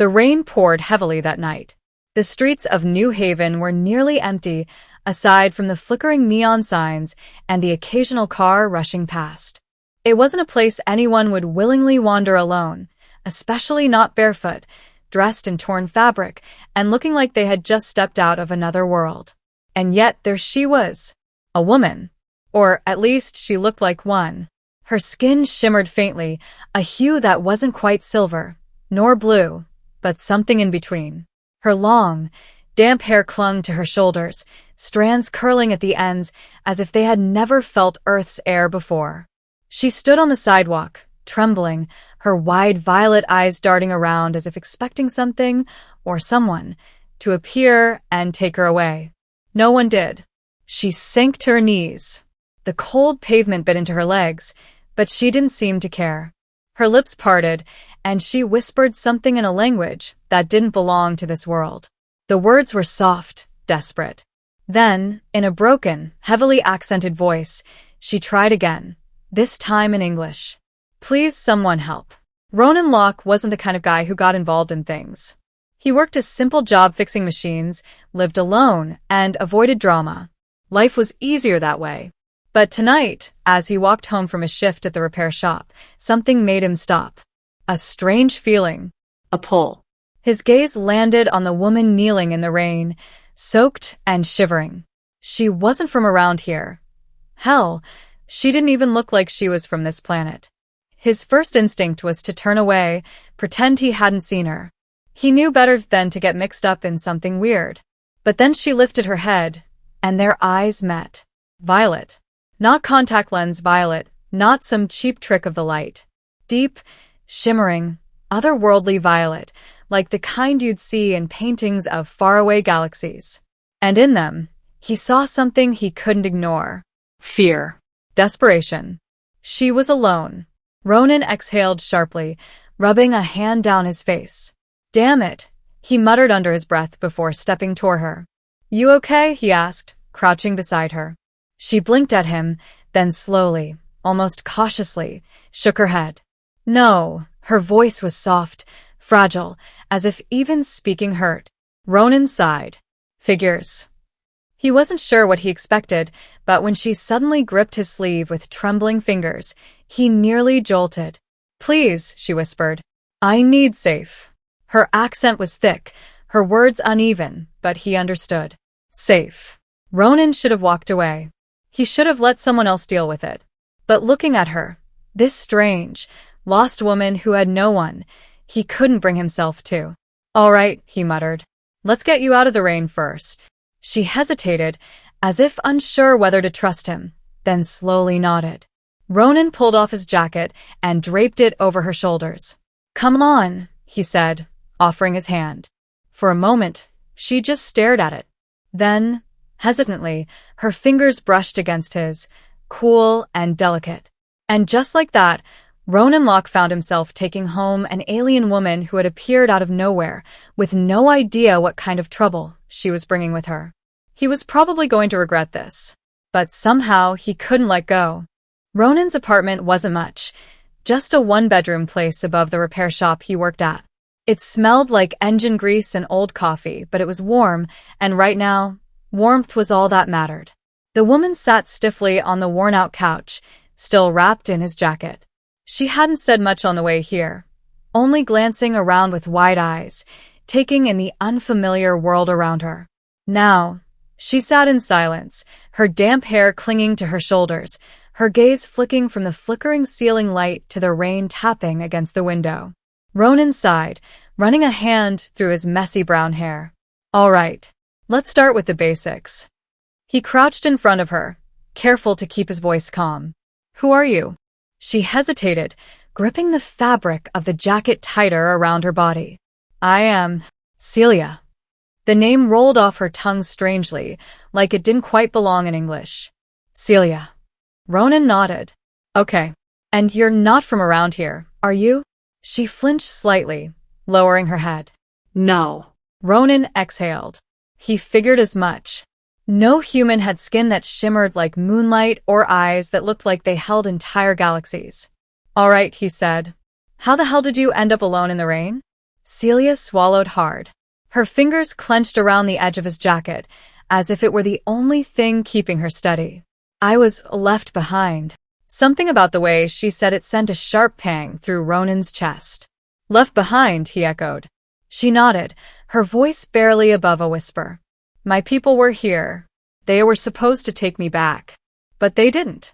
The rain poured heavily that night. The streets of New Haven were nearly empty, aside from the flickering neon signs and the occasional car rushing past. It wasn't a place anyone would willingly wander alone, especially not barefoot, dressed in torn fabric, and looking like they had just stepped out of another world. And yet there she was, a woman. Or at least she looked like one. Her skin shimmered faintly, a hue that wasn't quite silver, nor blue, but something in between. Her long, damp hair clung to her shoulders, strands curling at the ends as if they had never felt Earth's air before. She stood on the sidewalk, trembling, her wide violet eyes darting around as if expecting something, or someone, to appear and take her away. No one did. She sank to her knees. The cold pavement bit into her legs, but she didn't seem to care. Her lips parted, and she whispered something in a language that didn't belong to this world. The words were soft, desperate. Then, in a broken, heavily accented voice, she tried again, this time in English. Please someone help. Ronan Locke wasn't the kind of guy who got involved in things. He worked a simple job fixing machines, lived alone, and avoided drama. Life was easier that way. But tonight, as he walked home from a shift at the repair shop, something made him stop. A strange feeling. A pull. His gaze landed on the woman kneeling in the rain, soaked and shivering. She wasn't from around here. Hell, she didn't even look like she was from this planet. His first instinct was to turn away, pretend he hadn't seen her. He knew better than to get mixed up in something weird. But then she lifted her head, and their eyes met. Violet. Not contact lens violet, not some cheap trick of the light. Deep, shimmering, otherworldly violet, like the kind you'd see in paintings of faraway galaxies. And in them, he saw something he couldn't ignore. Fear. Desperation. She was alone. Ronan exhaled sharply, rubbing a hand down his face. Damn it, he muttered under his breath before stepping toward her. You okay? He asked, crouching beside her. She blinked at him, then slowly, almost cautiously, shook her head. No, her voice was soft, fragile, as if even speaking hurt. Ronan sighed. Figures. He wasn't sure what he expected, but when she suddenly gripped his sleeve with trembling fingers, he nearly jolted. Please, she whispered. I need safe. Her accent was thick, her words uneven, but he understood. Safe. Ronan should have walked away. He should have let someone else deal with it. But looking at her, this strange, lost woman who had no one, he couldn't bring himself to. All right, he muttered. Let's get you out of the rain first. She hesitated, as if unsure whether to trust him, then slowly nodded. Ronan pulled off his jacket and draped it over her shoulders. Come on, he said, offering his hand. For a moment, she just stared at it. Then, hesitantly, her fingers brushed against his, cool and delicate. And just like that, Ronan Locke found himself taking home an alien woman who had appeared out of nowhere, with no idea what kind of trouble she was bringing with her. He was probably going to regret this. But somehow he couldn't let go. Ronan's apartment wasn't much, just a one-bedroom place above the repair shop he worked at. It smelled like engine grease and old coffee, but it was warm, and right now, warmth was all that mattered. The woman sat stiffly on the worn-out couch, still wrapped in his jacket. She hadn't said much on the way here, only glancing around with wide eyes, taking in the unfamiliar world around her. Now, she sat in silence, her damp hair clinging to her shoulders, her gaze flicking from the flickering ceiling light to the rain tapping against the window. Ronan sighed, running a hand through his messy brown hair. All right, let's start with the basics. He crouched in front of her, careful to keep his voice calm. Who are you? She hesitated, gripping the fabric of the jacket tighter around her body. I am Celia. The name rolled off her tongue strangely, like it didn't quite belong in English. Celia. Ronan nodded. Okay. And you're not from around here, are you? She flinched slightly, lowering her head. No. Ronan exhaled. He figured as much. No human had skin that shimmered like moonlight or eyes that looked like they held entire galaxies. All right, he said. How the hell did you end up alone in the rain? Celia swallowed hard. Her fingers clenched around the edge of his jacket, as if it were the only thing keeping her steady. I was left behind. Something about the way she said it sent a sharp pang through Ronan's chest. Left behind, he echoed. She nodded, her voice barely above a whisper. My people were here. They were supposed to take me back. But they didn't.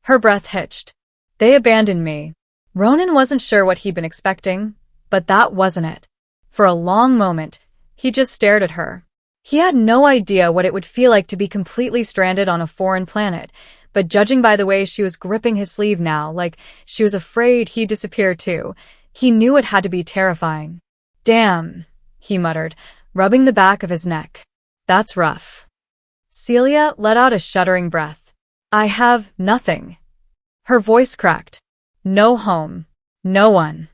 Her breath hitched. They abandoned me. Ronan wasn't sure what he'd been expecting, but that wasn't it. For a long moment, he just stared at her. He had no idea what it would feel like to be completely stranded on a foreign planet, but judging by the way she was gripping his sleeve now, like she was afraid he'd disappear too, he knew it had to be terrifying. Damn, he muttered, rubbing the back of his neck. That's rough. Celia let out a shuddering breath. I have nothing. Her voice cracked. No home. No one.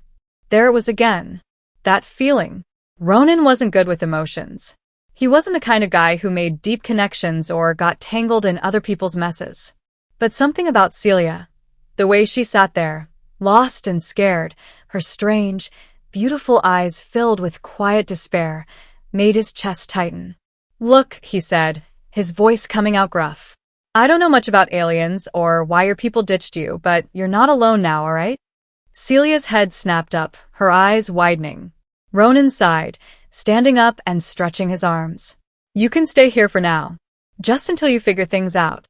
There it was again. That feeling. Ronan wasn't good with emotions. He wasn't the kind of guy who made deep connections or got tangled in other people's messes. But something about Celia, the way she sat there, lost and scared, her strange, beautiful eyes filled with quiet despair, made his chest tighten. Look, he said, his voice coming out gruff. I don't know much about aliens or why your people ditched you, but you're not alone now, all right? Celia's head snapped up, her eyes widening. Ronan sighed, standing up and stretching his arms. You can stay here for now, just until you figure things out.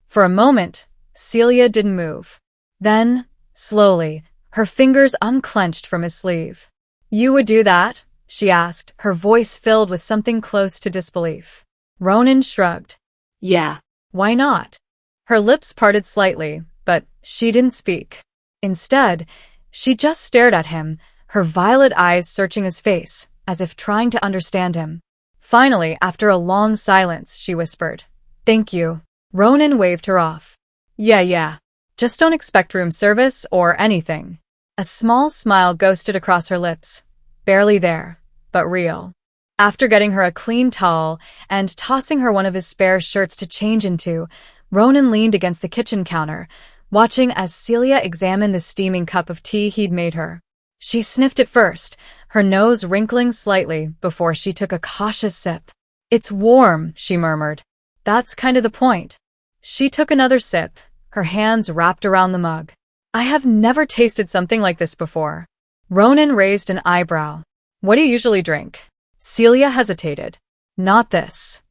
For a moment, Celia didn't move. Then, slowly, her fingers unclenched from his sleeve. You would do that? She asked, her voice filled with something close to disbelief. Ronan shrugged. Yeah. Why not? Her lips parted slightly, but she didn't speak. Instead, she just stared at him, her violet eyes searching his face, as if trying to understand him. Finally, after a long silence, she whispered, Thank you. Ronan waved her off. Yeah. Just don't expect room service or anything. A small smile ghosted across her lips. Barely there, but real. After getting her a clean towel and tossing her one of his spare shirts to change into, Ronan leaned against the kitchen counter, watching as Celia examined the steaming cup of tea he'd made her. She sniffed it first, her nose wrinkling slightly before she took a cautious sip. It's warm, she murmured. That's kind of the point. She took another sip, her hands wrapped around the mug. I have never tasted something like this before. Ronan raised an eyebrow. What do you usually drink? Celia hesitated. Not this.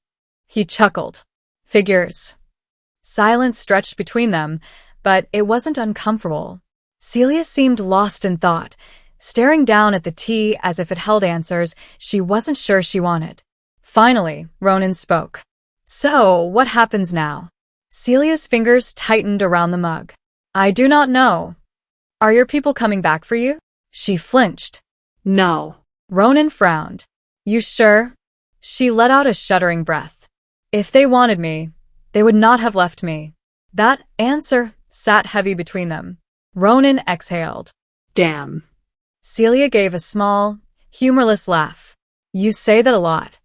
He chuckled. Figures. Silence stretched between them, but it wasn't uncomfortable. Celia seemed lost in thought, staring down at the tea as if it held answers she wasn't sure she wanted. Finally, Ronan spoke. So, what happens now? Celia's fingers tightened around the mug. I do not know. Are your people coming back for you? She flinched. No. Ronan frowned. You sure? She let out a shuddering breath. If they wanted me, they would not have left me. That answer sat heavy between them. Ronan exhaled. Damn. Celia gave a small, humorless laugh. You say that a lot.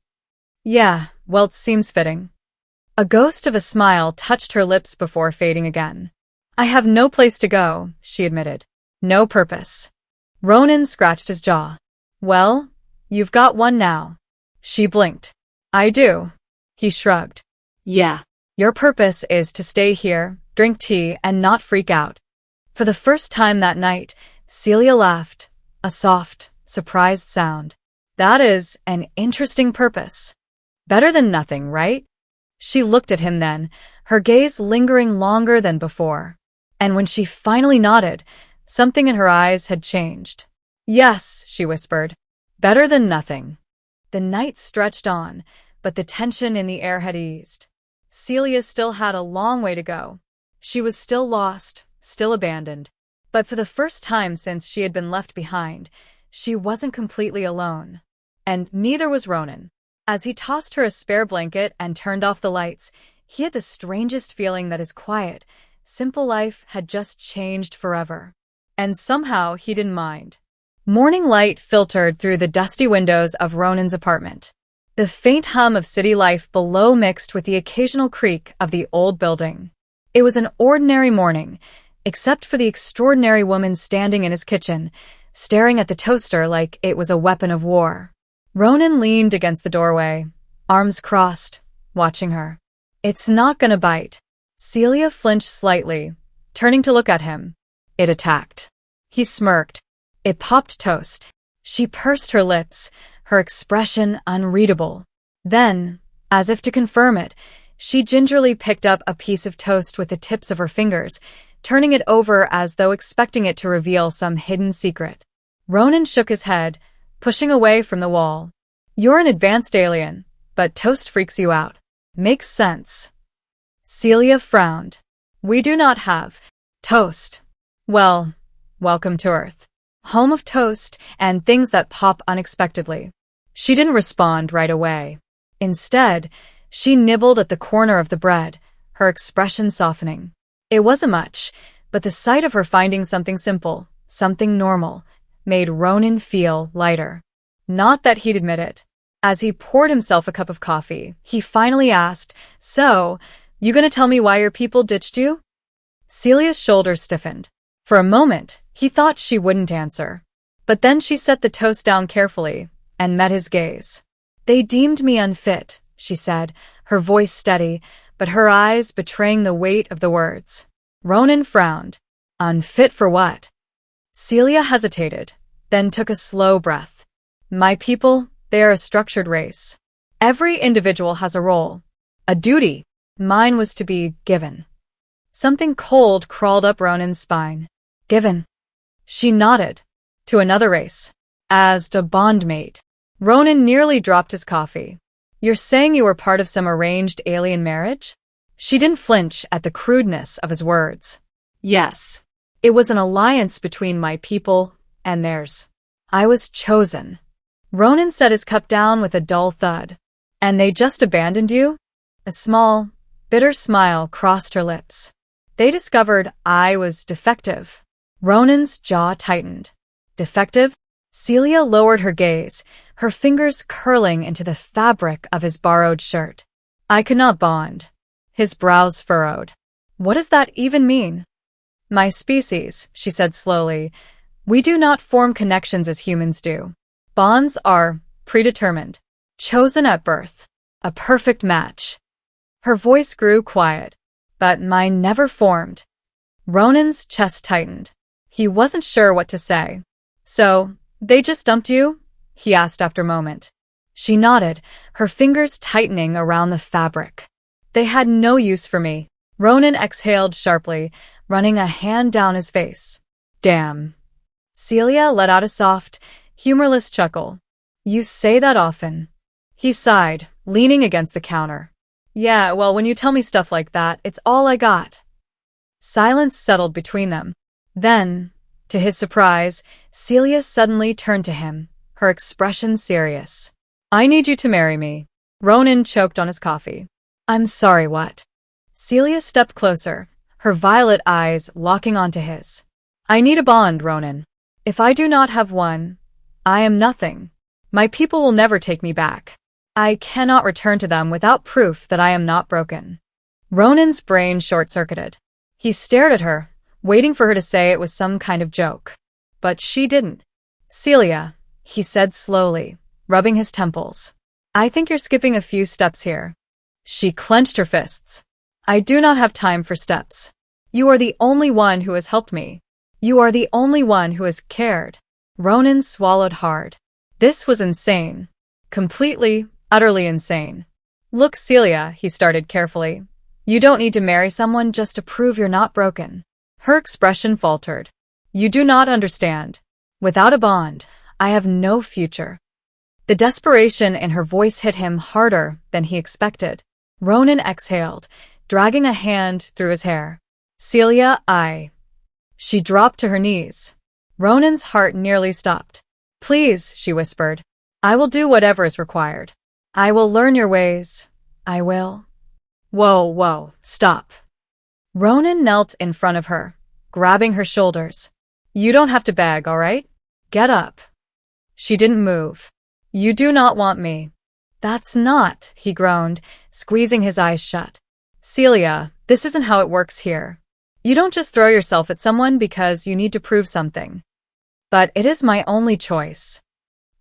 Yeah, well, it seems fitting. A ghost of a smile touched her lips before fading again. I have no place to go, she admitted. No purpose. Ronan scratched his jaw. Well, you've got one now. She blinked. I do. He shrugged. Yeah. Your purpose is to stay here, drink tea, and not freak out. For the first time that night, Celia laughed, a soft, surprised sound. That is an interesting purpose. Better than nothing, right? She looked at him then, her gaze lingering longer than before. And when she finally nodded, something in her eyes had changed. Yes, she whispered. Better than nothing. The night stretched on, but the tension in the air had eased. Celia still had a long way to go. She was still lost, still abandoned. But for the first time since she had been left behind, she wasn't completely alone. And neither was Ronan. As he tossed her a spare blanket and turned off the lights, he had the strangest feeling that his quiet, simple life had just changed forever. And somehow he didn't mind. Morning light filtered through the dusty windows of Ronan's apartment. The faint hum of city life below mixed with the occasional creak of the old building. It was an ordinary morning, except for the extraordinary woman standing in his kitchen, staring at the toaster like it was a weapon of war. Ronan leaned against the doorway, arms crossed, watching her. It's not gonna bite. Celia flinched slightly, turning to look at him. It attacked. He smirked. It popped toast. She pursed her lips, her expression unreadable. Then, as if to confirm it, she gingerly picked up a piece of toast with the tips of her fingers, turning it over as though expecting it to reveal some hidden secret. Ronan shook his head, pushing away from the wall. You're an advanced alien, but toast freaks you out. Makes sense. Celia frowned. We do not have toast. Well, welcome to Earth. Home of toast and things that pop unexpectedly. She didn't respond right away. Instead, she nibbled at the corner of the bread, her expression softening. It wasn't much, but the sight of her finding something simple, something normal, made Ronan feel lighter. Not that he'd admit it. As he poured himself a cup of coffee, he finally asked, So, you gonna tell me why your people ditched you? Celia's shoulders stiffened. For a moment, he thought she wouldn't answer. But then she set the toast down carefully and met his gaze. They deemed me unfit, she said, her voice steady, but her eyes betraying the weight of the words. Ronan frowned. Unfit for what? Celia hesitated, then took a slow breath. My people, they are a structured race. Every individual has a role, a duty. Mine was to be given. Something cold crawled up Ronan's spine. Given. She nodded. To another race. As a bondmate. Ronan nearly dropped his coffee. You're saying you were part of some arranged alien marriage? She didn't flinch at the crudeness of his words. Yes. It was an alliance between my people and theirs. I was chosen. Ronan set his cup down with a dull thud. And they just abandoned you? A small, bitter smile crossed her lips. They discovered I was defective. Ronan's jaw tightened. Defective? Celia lowered her gaze, her fingers curling into the fabric of his borrowed shirt. I could not bond. His brows furrowed. What does that even mean? My species, she said slowly, we do not form connections as humans do. Bonds are predetermined, chosen at birth, a perfect match. Her voice grew quiet, but mine never formed. Ronan's chest tightened. He wasn't sure what to say. So, they just dumped you? He asked after a moment. She nodded, her fingers tightening around the fabric. They had no use for me. Ronan exhaled sharply, running a hand down his face. Damn. Celia let out a soft, humorless chuckle. You say that often. He sighed, leaning against the counter. Yeah, well, when you tell me stuff like that, it's all I got. Silence settled between them. Then, to his surprise, Celia suddenly turned to him, her expression serious. I need you to marry me. Ronan choked on his coffee. I'm sorry, what? Celia stepped closer, her violet eyes locking onto his. I need a bond, Ronan. If I do not have one, I am nothing. My people will never take me back. I cannot return to them without proof that I am not broken. Ronan's brain short-circuited. He stared at her, waiting for her to say it was some kind of joke. But she didn't. Celia, he said slowly, rubbing his temples. I think you're skipping a few steps here. She clenched her fists. I do not have time for steps. You are the only one who has helped me. You are the only one who has cared. Ronan swallowed hard. This was insane. Completely, utterly insane. Look, Celia, he started carefully. You don't need to marry someone just to prove you're not broken. Her expression faltered. You do not understand. Without a bond, I have no future. The desperation in her voice hit him harder than he expected. Ronan exhaled, dragging a hand through his hair. Celia, She dropped to her knees. Ronan's heart nearly stopped. Please, she whispered. I will do whatever is required. I will learn your ways. I will. Whoa, stop. Ronan knelt in front of her, grabbing her shoulders. You don't have to beg, all right? Get up. She didn't move. You do not want me. That's not, he groaned, squeezing his eyes shut. Celia, this isn't how it works here. You don't just throw yourself at someone because you need to prove something. but it is my only choice.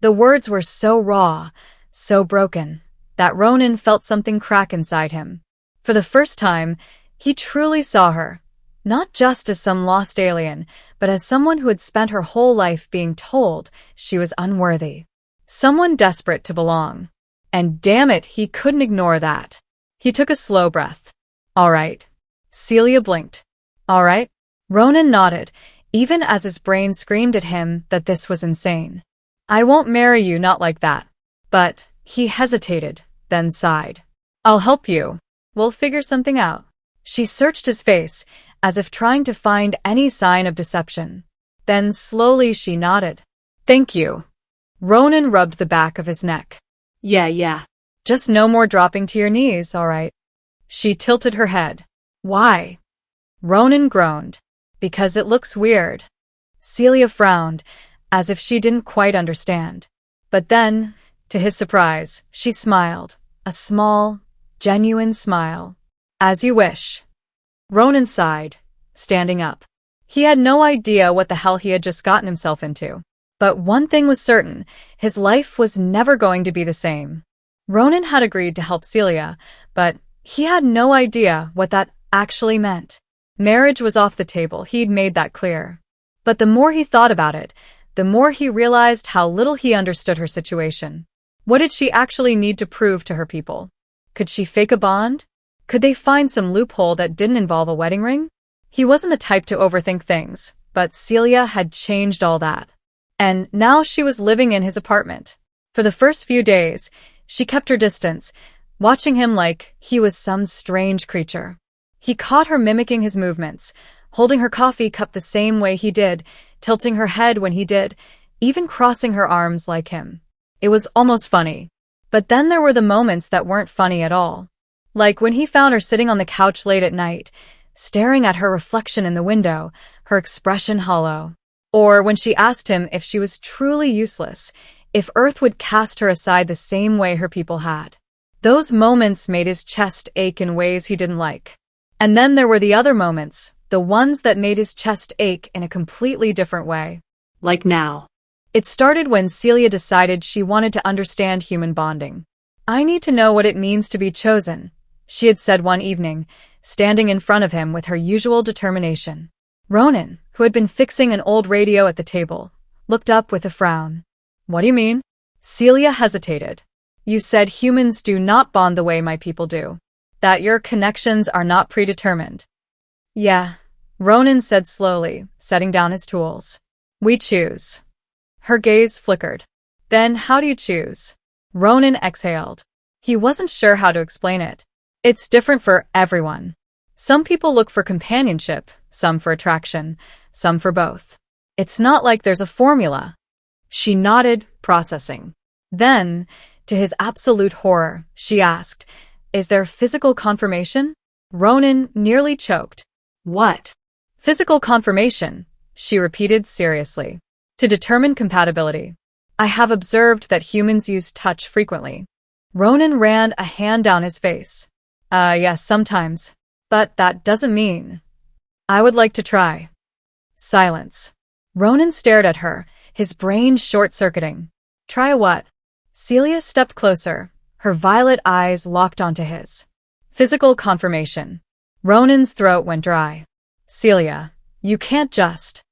The words were so raw, so broken, that Ronan felt something crack inside him. For the first time, he truly saw her, not just as some lost alien, but as someone who had spent her whole life being told she was unworthy. Someone desperate to belong. And damn it, he couldn't ignore that. He took a slow breath. All right. Celia blinked. All right? Ronan nodded, even as his brain screamed at him that this was insane. I won't marry you, not like that. But he hesitated, then sighed. I'll help you. We'll figure something out. She searched his face, as if trying to find any sign of deception. Then slowly she nodded. Thank you. Ronan rubbed the back of his neck. Yeah. Just no more dropping to your knees, all right? She tilted her head. Why? Ronan groaned. Because it looks weird. Celia frowned, as if she didn't quite understand. But then, to his surprise, she smiled. A small, genuine smile. As you wish. Ronan sighed, standing up. He had no idea what the hell he had just gotten himself into. But one thing was certain, his life was never going to be the same. Ronan had agreed to help Celia, but he had no idea what that actually meant. Marriage was off the table, he'd made that clear. But the more he thought about it, the more he realized how little he understood her situation. What did she actually need to prove to her people? Could she fake a bond? Could they find some loophole that didn't involve a wedding ring? He wasn't the type to overthink things, but Celia had changed all that. And now she was living in his apartment. For the first few days, she kept her distance, watching him like he was some strange creature. He caught her mimicking his movements, holding her coffee cup the same way he did, tilting her head when he did, even crossing her arms like him. It was almost funny. But then there were the moments that weren't funny at all. Like when he found her sitting on the couch late at night, staring at her reflection in the window, her expression hollow. Or when she asked him if she was truly useless, if Earth would cast her aside the same way her people had. Those moments made his chest ache in ways he didn't like. And then there were the other moments, the ones that made his chest ache in a completely different way. Like now. It started when Celia decided she wanted to understand human bonding. I need to know what it means to be chosen, she had said one evening, standing in front of him with her usual determination. Ronan, who had been fixing an old radio at the table, looked up with a frown. What do you mean? Celia hesitated. You said humans do not bond the way my people do. That your connections are not predetermined. Yeah, Ronan said slowly, setting down his tools. We choose. Her gaze flickered. Then how do you choose? Ronan exhaled. He wasn't sure how to explain it. It's different for everyone. Some people look for companionship, some for attraction, some for both. It's not like there's a formula. She nodded, processing. Then, to his absolute horror, she asked, Is there physical confirmation? Ronan nearly choked. What? Physical confirmation, she repeated seriously. To determine compatibility. I have observed that humans use touch frequently. Ronan ran a hand down his face. Yes, sometimes. But that doesn't mean. I would like to try. Silence. Ronan stared at her, his brain short-circuiting. Try what? Celia stepped closer, her violet eyes locked onto his. Physical confirmation. Ronan's throat went dry. Celia, you can't just.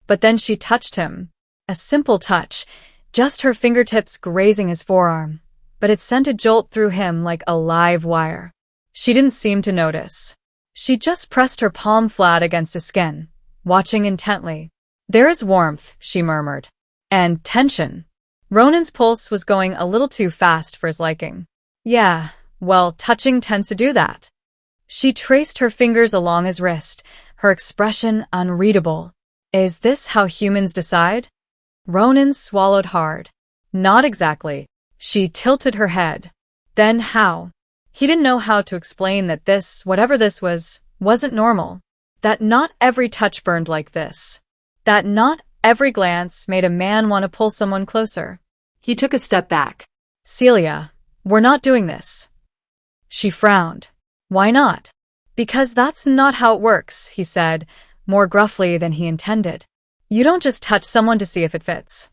But then she touched him. A simple touch, just her fingertips grazing his forearm. But it sent a jolt through him like a live wire. She didn't seem to notice. She just pressed her palm flat against his skin, watching intently. There is warmth, she murmured. And tension. Ronan's pulse was going a little too fast for his liking. Yeah, well, touching tends to do that. She traced her fingers along his wrist, her expression unreadable. Is this how humans decide? Ronan swallowed hard. Not exactly. She tilted her head. Then how? He didn't know how to explain that this, whatever this was, wasn't normal. That not every touch burned like this. That not every glance made a man want to pull someone closer. He took a step back. Celia, we're not doing this. She frowned. Why not? Because that's not how it works, he said, more gruffly than he intended. You don't just touch someone to see if it fits.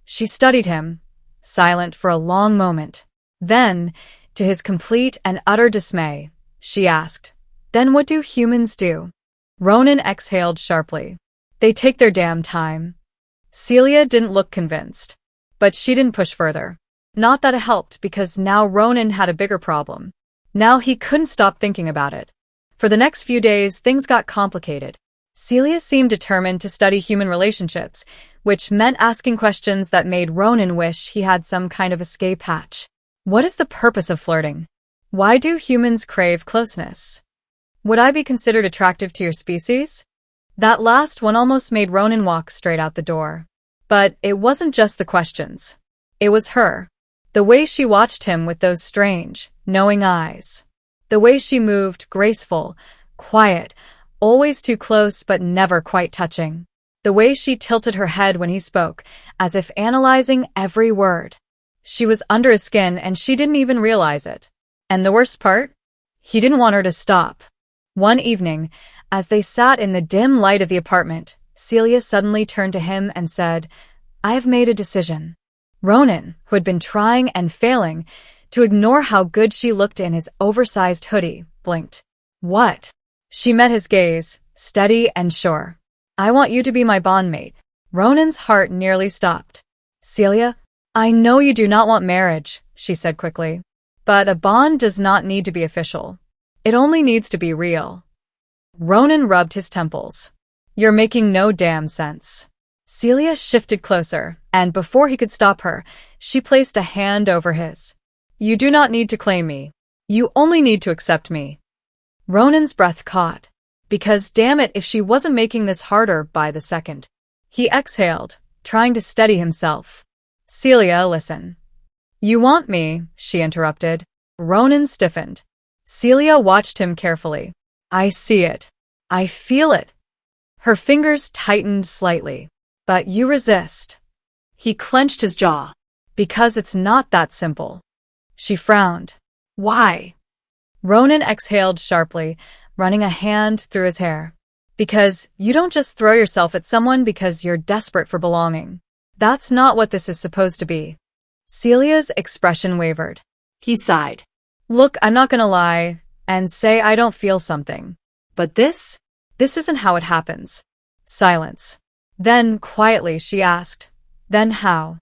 She studied him, silent for a long moment. Then, to his complete and utter dismay, she asked, "Then what do humans do?" Ronan exhaled sharply. "They take their damn time." Celia didn't look convinced, but she didn't push further. Not that it helped, because now Ronan had a bigger problem. Now he couldn't stop thinking about it. For the next few days, things got complicated. Celia seemed determined to study human relationships, which meant asking questions that made Ronan wish he had some kind of escape hatch. What is the purpose of flirting? Why do humans crave closeness? Would I be considered attractive to your species? That last one almost made Ronan walk straight out the door. But it wasn't just the questions. It was her. The way she watched him with those strange, knowing eyes. The way she moved, graceful, quiet, always too close but never quite touching. The way she tilted her head when he spoke, as if analyzing every word. She was under his skin and she didn't even realize it. And the worst part? He didn't want her to stop. One evening, as they sat in the dim light of the apartment, Celia suddenly turned to him and said, "I have made a decision." Ronan, who had been trying and failing to ignore how good she looked in his oversized hoodie, blinked. "What?" She met his gaze, steady and sure. "I want you to be my bondmate." Ronan's heart nearly stopped. "Celia, I know you do not want marriage," she said quickly. "But a bond does not need to be official. It only needs to be real." Ronan rubbed his temples. "You're making no damn sense." Celia shifted closer, and before he could stop her, she placed a hand over his. "You do not need to claim me. You only need to accept me." Ronan's breath caught. Because damn it if she wasn't making this harder by the second. He exhaled, trying to steady himself. "Celia, listen." "You want me," she interrupted. Ronan stiffened. Celia watched him carefully. "I see it. I feel it." Her fingers tightened slightly. "But you resist." He clenched his jaw. "Because it's not that simple." She frowned. "Why?" Ronan exhaled sharply, running a hand through his hair. "Because you don't just throw yourself at someone because you're desperate for belonging. That's not what this is supposed to be." Celia's expression wavered. He sighed. "Look, I'm not gonna lie and say I don't feel something. But this isn't how it happens." Silence. Then, quietly, she asked, "Then how?"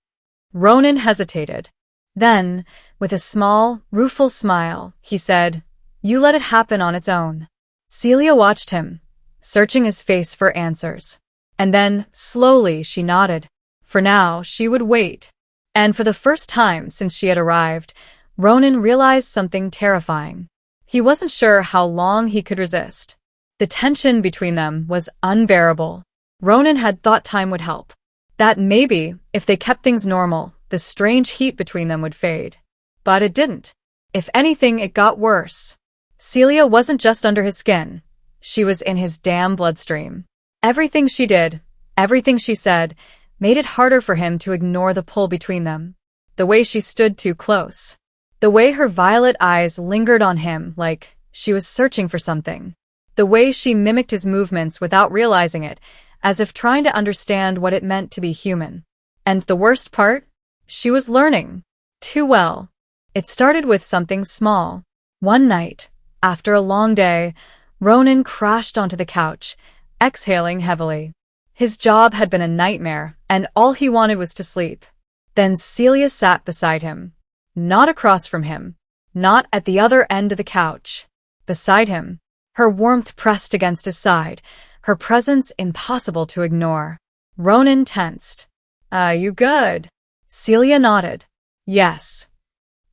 Ronan hesitated. Then, with a small, rueful smile, he said, "You let it happen on its own." Celia watched him, searching his face for answers. And then, slowly, she nodded. For now, she would wait. And for the first time since she had arrived, Ronan realized something terrifying. He wasn't sure how long he could resist. The tension between them was unbearable. Ronan had thought time would help. That maybe, if they kept things normal, the strange heat between them would fade. But it didn't. If anything, it got worse. Celia wasn't just under his skin. She was in his damn bloodstream. Everything she did, everything she said, made it harder for him to ignore the pull between them. The way she stood too close. The way her violet eyes lingered on him like she was searching for something. The way she mimicked his movements without realizing it, as if trying to understand what it meant to be human. And the worst part? She was learning. Too well. It started with something small. One night, after a long day, Ronan crashed onto the couch, exhaling heavily. His job had been a nightmare, and all he wanted was to sleep. Then Celia sat beside him. Not across from him. Not at the other end of the couch. Beside him. Her warmth pressed against his side, her presence impossible to ignore. Ronan tensed. You good?" Celia nodded. "Yes."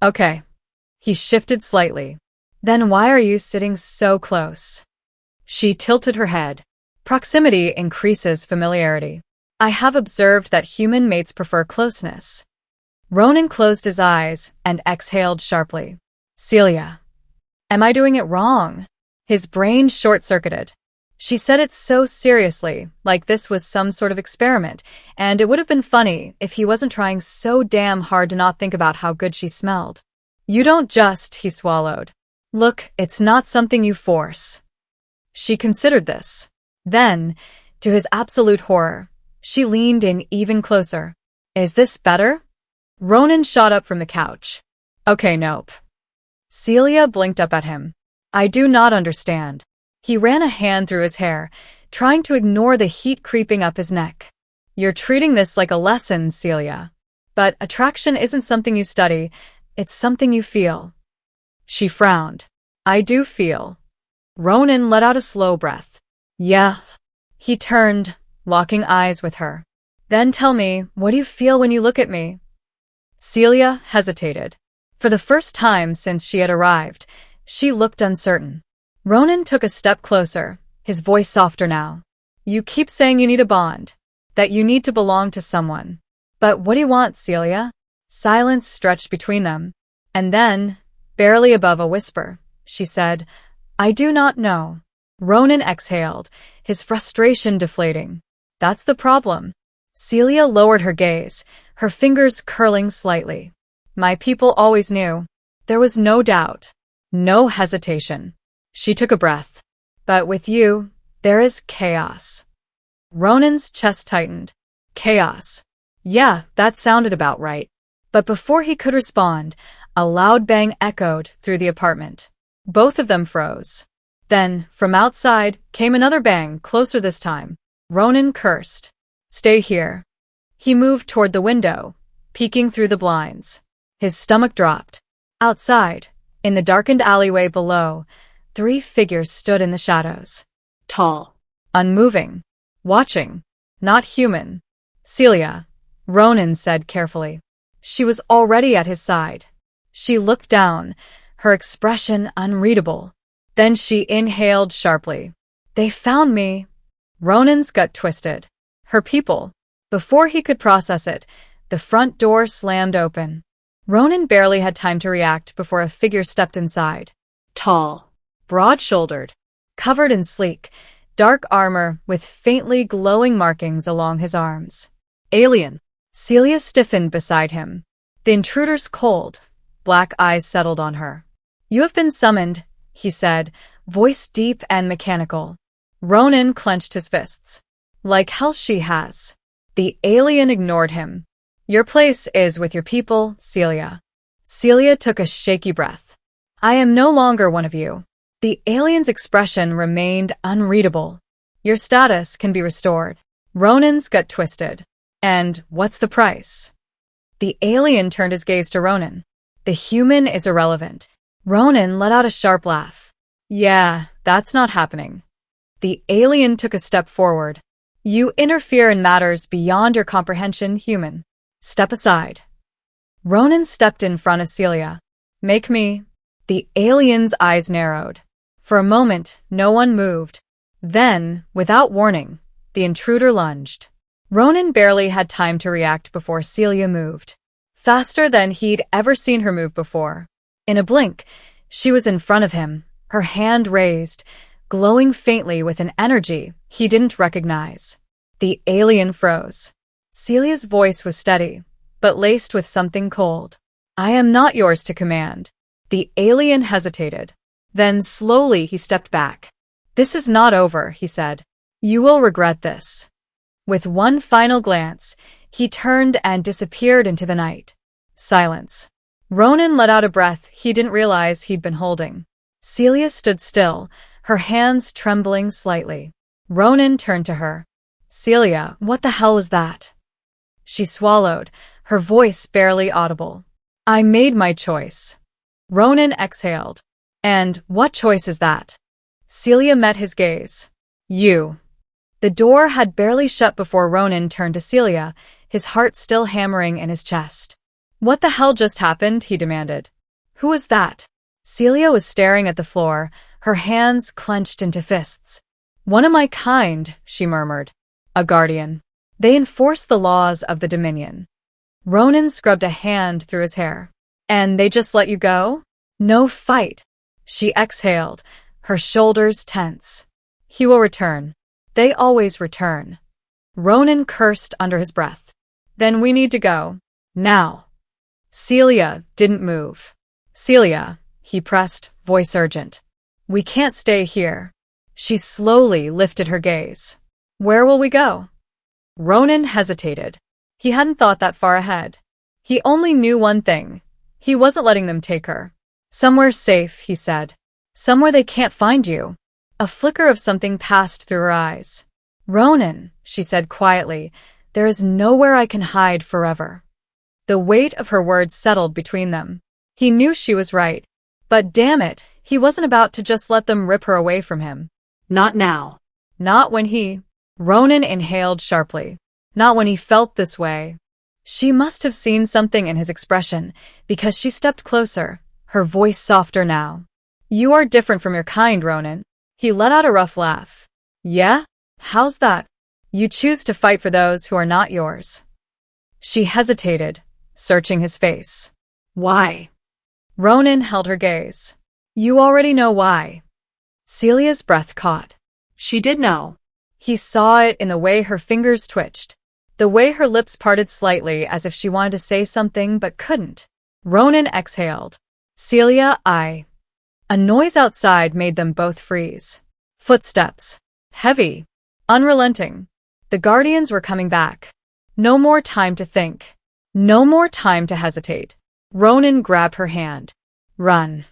"Okay." He shifted slightly. "Then why are you sitting so close?" She tilted her head. "Proximity increases familiarity. I have observed that human mates prefer closeness." Ronan closed his eyes and exhaled sharply. "Celia, am I doing it wrong?" His brain short-circuited. She said it so seriously, like this was some sort of experiment, and it would have been funny if he wasn't trying so damn hard to not think about how good she smelled. "You don't just," he swallowed. "Look, it's not something you force." She considered this. Then, to his absolute horror, She leaned in even closer. Is this better? Ronan shot up from the couch. Okay, nope. Celia blinked up at him. I do not understand. He ran a hand through his hair, trying to ignore the heat creeping up his neck. You're treating this like a lesson, Celia. But attraction isn't something you study, it's something you feel. She frowned. I do feel. Ronan let out a slow breath. Yeah. He turned, locking eyes with her. Then tell me, what do you feel when you look at me? Celia hesitated. For the first time since she had arrived, she looked uncertain. Ronan took a step closer, his voice softer now. You keep saying you need a bond, that you need to belong to someone. But what do you want, Celia? Silence stretched between them. And then, barely above a whisper, she said, I do not know. Ronan exhaled, his frustration deflating. That's the problem. Celia lowered her gaze, her fingers curling slightly. My people always knew. There was no doubt, no hesitation. She took a breath. But with you, there is chaos. Ronan's chest tightened. Chaos. Yeah, that sounded about right. But before he could respond, a loud bang echoed through the apartment. Both of them froze. Then, from outside, came another bang, closer this time. Ronan cursed. Stay here. He moved toward the window, peeking through the blinds. His stomach dropped. Outside, in the darkened alleyway below, 3 figures stood in the shadows. Tall. Unmoving. Watching. Not human. Celia, Ronan said carefully. She was already at his side. She looked down, her expression unreadable. Then she inhaled sharply. They found me. Ronan's gut twisted. Her people. Before he could process it, the front door slammed open. Ronan barely had time to react before a figure stepped inside. Tall. Broad-shouldered. Covered in sleek, dark armor with faintly glowing markings along his arms. Alien. Celia stiffened beside him. The intruder's cold, black eyes settled on her. You have been summoned, he said, voice deep and mechanical. Ronan clenched his fists. Like hell she has. The alien ignored him. Your place is with your people, Celia. Celia took a shaky breath. I am no longer one of you. The alien's expression remained unreadable. Your status can be restored. Ronan's gut twisted. And what's the price? The alien turned his gaze to Ronan. The human is irrelevant. Ronan let out a sharp laugh. Yeah, that's not happening. The alien took a step forward. You interfere in matters beyond your comprehension, human. Step aside. Ronan stepped in front of Celia. Make me. The alien's eyes narrowed. For a moment, no one moved. Then, without warning, the intruder lunged. Ronan barely had time to react before Celia moved. Faster than he'd ever seen her move before. In a blink, she was in front of him, her hand raised, glowing faintly with an energy he didn't recognize. The alien froze. Celia's voice was steady, but laced with something cold. I am not yours to command. The alien hesitated. Then slowly he stepped back. This is not over, he said. You will regret this. With one final glance, he turned and disappeared into the night. Silence. Ronan let out a breath he didn't realize he'd been holding. Celia stood still, her hands trembling slightly. Ronan turned to her. Celia, what the hell was that? She swallowed, her voice barely audible. I made my choice. Ronan exhaled. And what choice is that? Celia met his gaze. You. The door had barely shut before Ronan turned to Celia, his heart still hammering in his chest. What the hell just happened? He demanded. Who was that? Celia was staring at the floor, her hands clenched into fists. One of my kind, she murmured. A guardian. They enforce the laws of the Dominion. Ronan scrubbed a hand through his hair. And they just let you go? No fight. She exhaled, her shoulders tense. He will return. They always return. Ronan cursed under his breath. Then we need to go. Now. Celia didn't move. Celia, he pressed, voice urgent. We can't stay here. She slowly lifted her gaze. Where will we go? Ronan hesitated. He hadn't thought that far ahead. He only knew one thing. He wasn't letting them take her. Somewhere safe, he said. Somewhere they can't find you. A flicker of something passed through her eyes. Ronan, she said quietly, there is nowhere I can hide forever. The weight of her words settled between them. He knew she was right. But damn it, he wasn't about to just let them rip her away from him. Not now. Not when he... Ronan inhaled sharply. Not when he felt this way. She must have seen something in his expression, because she stepped closer, her voice softer now. You are different from your kind, Ronan. He let out a rough laugh. Yeah? How's that? You choose to fight for those who are not yours. She hesitated, searching his face. Why? Ronan held her gaze. You already know why. Celia's breath caught. She did know. He saw it in the way her fingers twitched, the way her lips parted slightly as if she wanted to say something but couldn't. Ronan exhaled. Celia, I... A noise outside made them both freeze. Footsteps. Heavy. Unrelenting. The Guardians were coming back. No more time to think. No more time to hesitate. Ronan grabbed her hand. Run.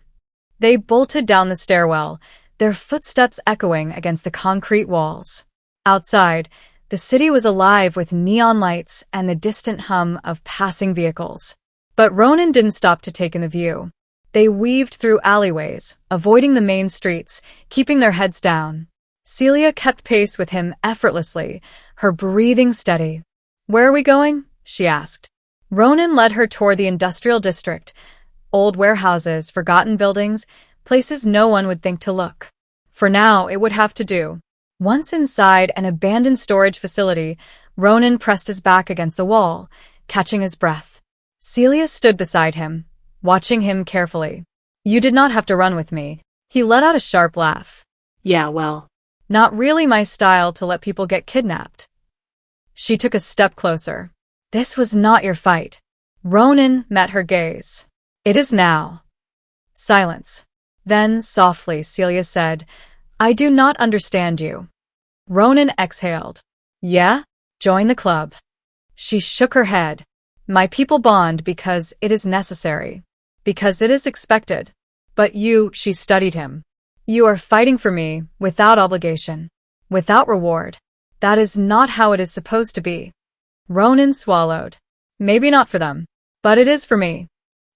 They bolted down the stairwell, their footsteps echoing against the concrete walls. Outside, the city was alive with neon lights and the distant hum of passing vehicles. But Ronan didn't stop to take in the view. They weaved through alleyways, avoiding the main streets, keeping their heads down. Celia kept pace with him effortlessly, her breathing steady. Where are we going? She asked. Ronan led her toward the industrial district. Old warehouses, forgotten buildings, places no one would think to look. For now, it would have to do. Once inside an abandoned storage facility, Ronan pressed his back against the wall, catching his breath. Celia stood beside him, watching him carefully. You did not have to run with me. He let out a sharp laugh. Yeah, well. Not really my style to let people get kidnapped. She took a step closer. This was not your fight. Ronan met her gaze. It is now. Silence. Then, softly, Celia said, I do not understand you. Ronan exhaled. Yeah? Join the club. She shook her head. My people bond because it is necessary. Because it is expected. But you, she studied him. You are fighting for me, without obligation. Without reward. That is not how it is supposed to be. Ronan swallowed. Maybe not for them. But it is for me.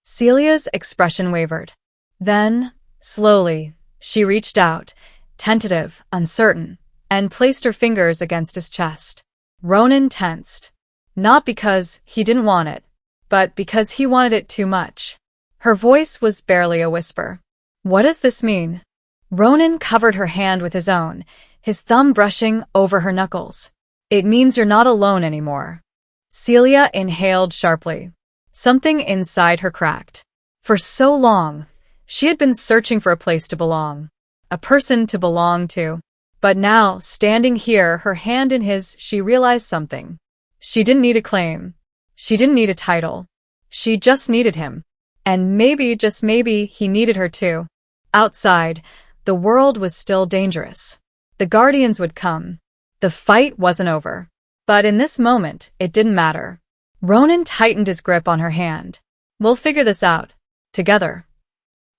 Celia's expression wavered. Then, slowly, she reached out, tentative, uncertain, and placed her fingers against his chest. Ronan tensed. Not because he didn't want it, but because he wanted it too much. Her voice was barely a whisper. What does this mean? Ronan covered her hand with his own, his thumb brushing over her knuckles. It means you're not alone anymore. Celia inhaled sharply. Something inside her cracked. For so long, she had been searching for a place to belong, a person to belong to. But now, standing here, her hand in his, she realized something. She didn't need a claim. She didn't need a title. She just needed him. And maybe, just maybe, he needed her too. Outside, the world was still dangerous. The Guardians would come. The fight wasn't over. But in this moment, it didn't matter. Ronan tightened his grip on her hand. We'll figure this out. Together.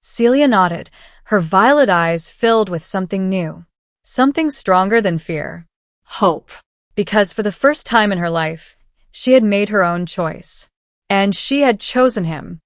Celia nodded, her violet eyes filled with something new. Something stronger than fear. Hope. Because for the first time in her life, she had made her own choice. And she had chosen him.